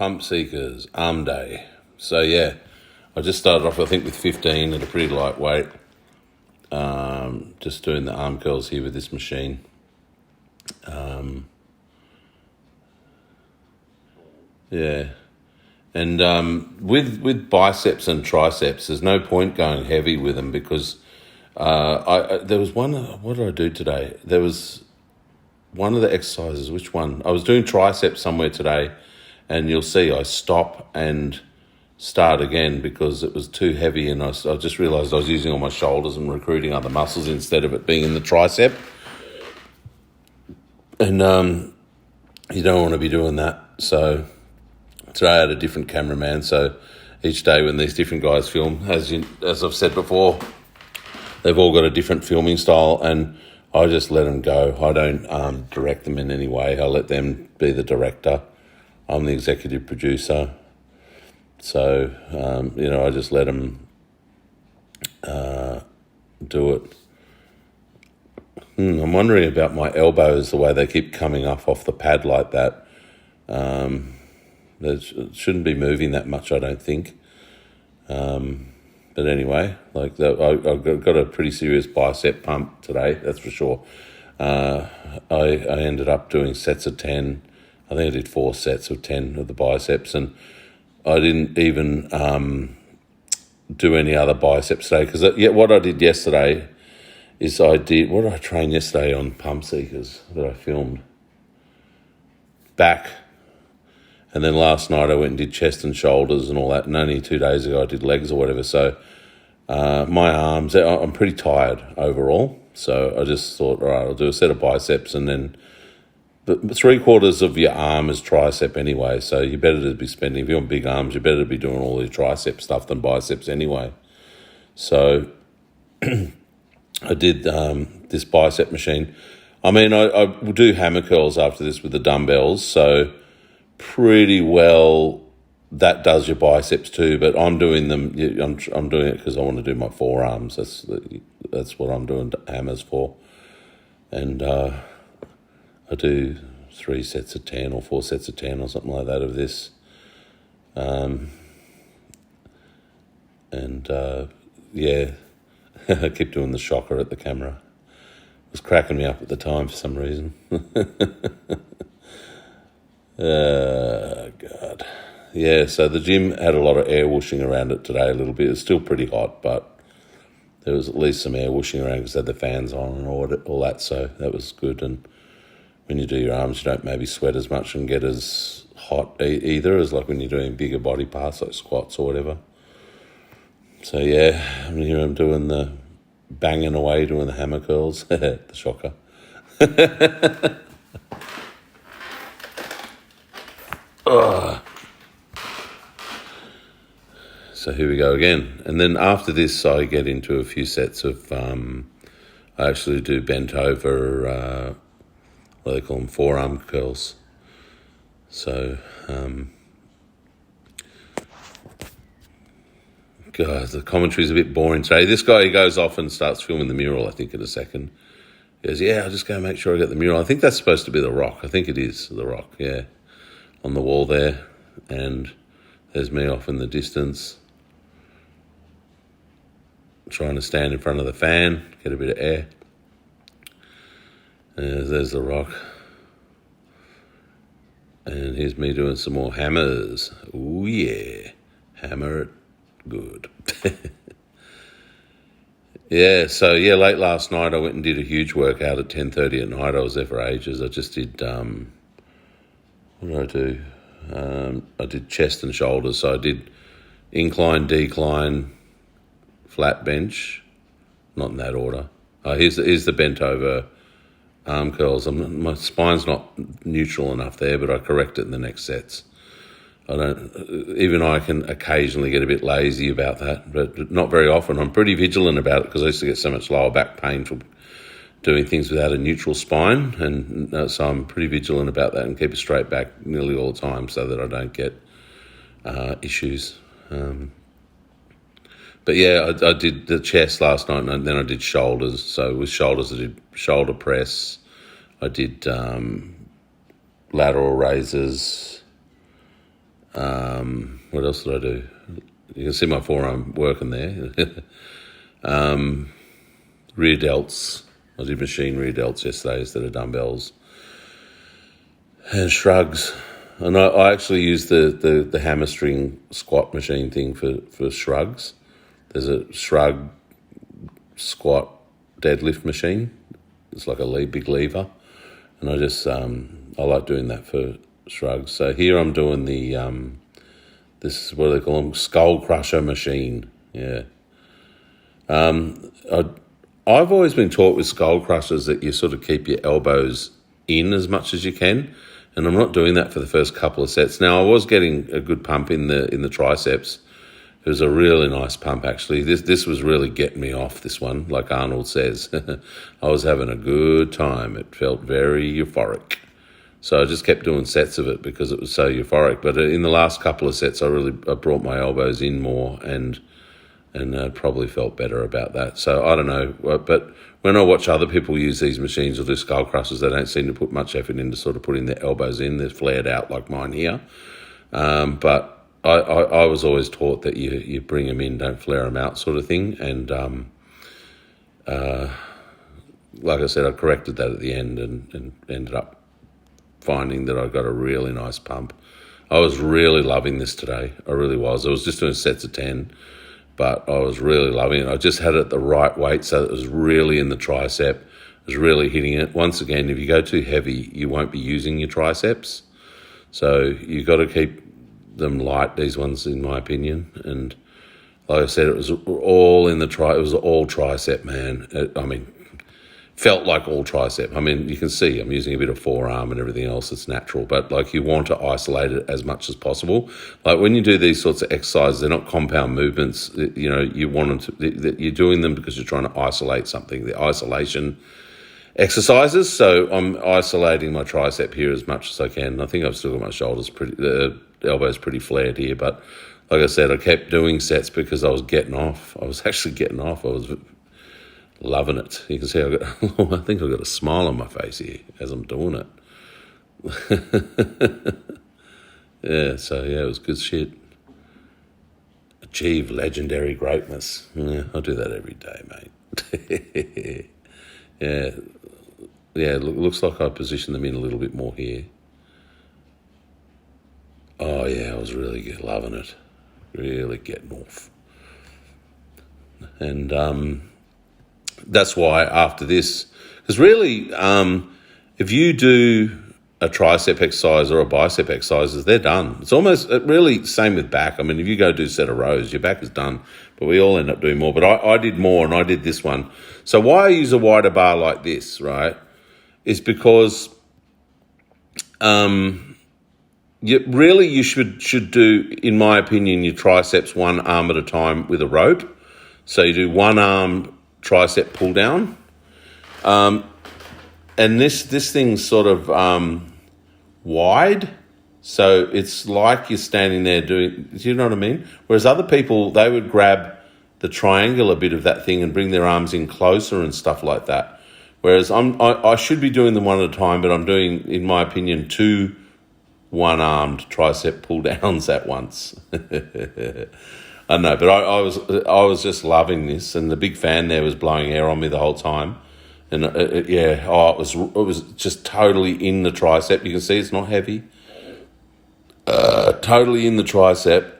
Pump Seekers, arm day. So yeah, I just started off I think with 15 at a pretty light weight. Just doing the arm curls here with this machine. Yeah. And with biceps and triceps, there's no point going heavy with them because there was one. What did I do today? There was one of the exercises. Which one? I was doing triceps somewhere today, and you'll see I stop and start again because it was too heavy, and I just realised I was using all my shoulders and recruiting other muscles instead of it being in the tricep. And you don't want to be doing that. So today I had a different cameraman, so each day when these different guys film, as I've said before, they've all got a different filming style, and I just let them go. I don't direct them in any way. I let them be the director. I'm the executive producer. So, I just let them do it. I'm wondering about my elbows, the way they keep coming up off the pad like that. They shouldn't be moving that much, I don't think. But anyway, I got a pretty serious bicep pump today, that's for sure. I ended up doing sets of 10. I think I did 4 sets of 10 of the biceps, and I didn't even do any other biceps today because what I did yesterday is what did I train yesterday on Pump Seekers that I filmed? Back. And then last night I went and did chest and shoulders and all that. And only 2 days ago I did legs or whatever. So my arms, I'm pretty tired overall. So I just thought, all right, I'll do a set of biceps, and then but 3/4 of your arm is tricep anyway. So you better to be spending, if you want big arms, you better to be doing all your tricep stuff than biceps anyway. So I did this bicep machine. I mean, I will do hammer curls after this with the dumbbells. So pretty well that does your biceps too, but I'm doing them. I'm doing it because I want to do my forearms. That's what I'm doing hammers for, and I do 3 sets of 10 or 4 sets of 10 or something like that of this, yeah, I keep doing the shocker at the camera. It was cracking me up at the time for some reason. God. Yeah, so the gym had a lot of air whooshing around it today a little bit. It's still pretty hot, but there was at least some air whooshing around because they had the fans on and all that, so that was good. And when you do your arms, you don't maybe sweat as much and get as hot either as like when you're doing bigger body parts like squats or whatever. So yeah, I'm doing the banging away, doing the hammer curls, the shocker. So here we go again. And then after this, I get into a few sets of, I actually do bent over, what they call them, forearm curls. So, God, the commentary's a bit boring today. This guy, he goes off and starts filming the mural, I think, in a second. He goes, yeah, I'll just go make sure I get the mural. I think that's supposed to be the rock. I think it is the rock, yeah, on the wall there. And there's me off in the distance, trying to stand in front of the fan, get a bit of air. And there's the rock. And here's me doing some more hammers. Ooh, yeah. Hammer it good. Yeah, so, late last night I went and did a huge workout at 10:30 at night. I was there for ages. I just did, what did I do? I did chest and shoulders. So I did incline, decline, flat bench. Not in that order. Here's the bent over arm curls. My spine's not neutral enough there, but I correct it in the next sets. I can occasionally get a bit lazy about that, but not very often. I'm pretty vigilant about it because I used to get so much lower back pain from doing things without a neutral spine, and so I'm pretty vigilant about that and keep a straight back nearly all the time so that I don't get issues. But yeah, I did the chest last night, and then I did shoulders. So with shoulders, I did shoulder press. I did lateral raises, What else did I do? You can see my forearm working there. Rear delts. I did machine rear delts yesterday instead of dumbbells. And shrugs. And I actually use the hamstring squat machine thing for shrugs. There's a shrug squat deadlift machine. It's like a big lever. And I just, I like doing that for shrugs. So here I'm doing the, this is what they call them, skull crusher machine. Yeah. I've always been taught with skull crushers that you sort of keep your elbows in as much as you can, and I'm not doing that for the first couple of sets. Now I was getting a good pump in the triceps. It was a really nice pump actually. This was really getting me off, this one, like Arnold says. I was having a good time. It felt very euphoric. So I just kept doing sets of it because it was so euphoric. But in the last couple of sets, I brought my elbows in more and probably felt better about that. So I don't know, but when I watch other people use these machines or do skull crushers, they don't seem to put much effort into sort of putting their elbows in. They're flared out like mine here. But I was always taught that you bring them in, don't flare them out sort of thing. And like I said, I corrected that at the end and ended up finding that I got a really nice pump. I was really loving this today. I really was. I was just doing sets of 10. But I was really loving it. I just had it the right weight so it was really in the tricep. It was really hitting it. Once again, if you go too heavy, you won't be using your triceps. So you got to keep them light, these ones, in my opinion. And like I said, it was all in it was all tricep, man. Felt like all tricep. I mean, you can see I'm using a bit of forearm and everything else. It's natural, but like you want to isolate it as much as possible. Like when you do these sorts of exercises, they're not compound movements. You know, you want them to. You're doing them because you're trying to isolate something. The isolation exercises. So I'm isolating my tricep here as much as I can. I think I've still got my shoulders elbows pretty flared here, but like I said, I kept doing sets because I was getting off. I was actually getting off. I was loving it. You can see I think I've got a smile on my face here as I'm doing it. Yeah, it was good shit. Achieve legendary greatness. Yeah, I do that every day, mate. Yeah, looks like I positioned them in a little bit more here. Oh yeah, I was really loving it. Really getting off. And that's why after this, because really, if you do a tricep exercise or a bicep exercises, they're done. It's almost really same with back. I mean, if you go do a set of rows, your back is done, but we all end up doing more. But I did more, and I did this one. So why I use a wider bar like this, right, is because you should do, in my opinion, your triceps one arm at a time with a rope. So you do one arm tricep pull down, and this thing's sort of wide, so it's like you're standing there doing. Do you know what I mean? Whereas other people, they would grab the triangular bit of that thing and bring their arms in closer and stuff like that. Whereas I should be doing them one at a time, but I'm doing, in my opinion, 2 one-armed tricep pull downs at once. I know, but I was just loving this, and the big fan there was blowing air on me the whole time, and it was just totally in the tricep. You can see it's not heavy, totally in the tricep,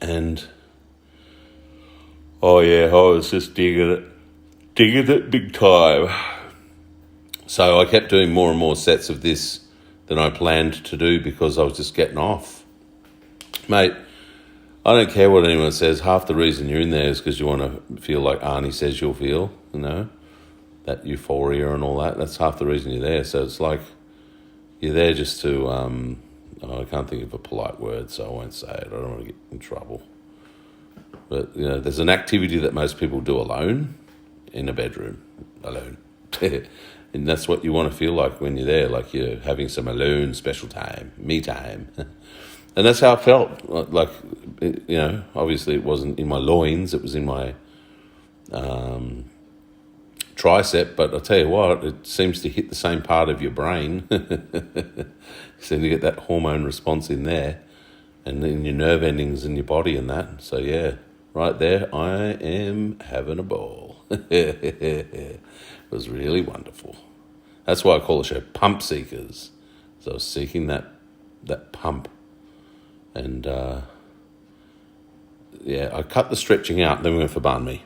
and I was just digging it big time. So I kept doing more and more sets of this than I planned to do because I was just getting off, mate. I don't care what anyone says. Half the reason you're in there is because you want to feel like Arnie says you'll feel, that euphoria and all that. That's half the reason you're there. So it's like you're there just to, I can't think of a polite word, so I won't say it. I don't want to get in trouble. But, there's an activity that most people do alone in a bedroom, alone. And that's what you want to feel like when you're there, like you're having some alone special time, me time. And that's how I felt. Like, obviously it wasn't in my loins, it was in my tricep, but I'll tell you what, it seems to hit the same part of your brain. You seem to get that hormone response in there. and in your nerve endings in your body and that. So yeah, right there, I am having a ball. It was really wonderful. That's why I call the show Pump Seekers. So I was seeking that pump, and yeah, I cut the stretching out. Then we went for banh mi.